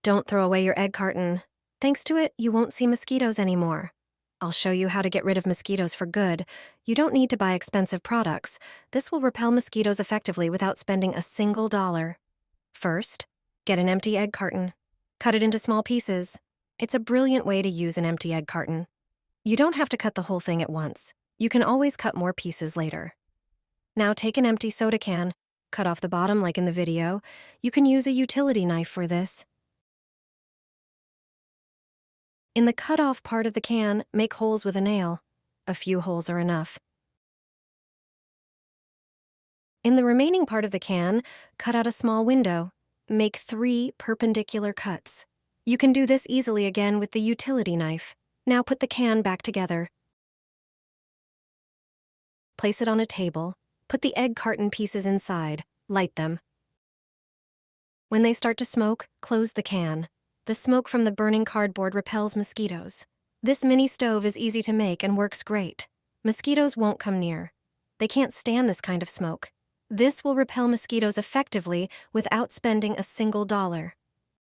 Don't throw away your egg carton. Thanks to it, you won't see mosquitoes anymore. I'll show you how to get rid of mosquitoes for good. You don't need to buy expensive products. This will repel mosquitoes effectively without spending a single dollar. First, get an empty egg carton. Cut it into small pieces. It's a brilliant way to use an empty egg carton. You don't have to cut the whole thing at once. You can always cut more pieces later. Now take an empty soda can, cut off the bottom like in the video. You can use a utility knife for this. In the cut-off part of the can, make holes with a nail. A few holes are enough. In the remaining part of the can, cut out a small window. Make 3 perpendicular cuts. You can do this easily again with the utility knife. Now put the can back together. Place it on a table. Put the egg carton pieces inside. Light them. When they start to smoke, close the can. The smoke from the burning cardboard repels mosquitoes. This mini stove is easy to make and works great. Mosquitoes won't come near. They can't stand this kind of smoke. This will repel mosquitoes effectively without spending a single dollar.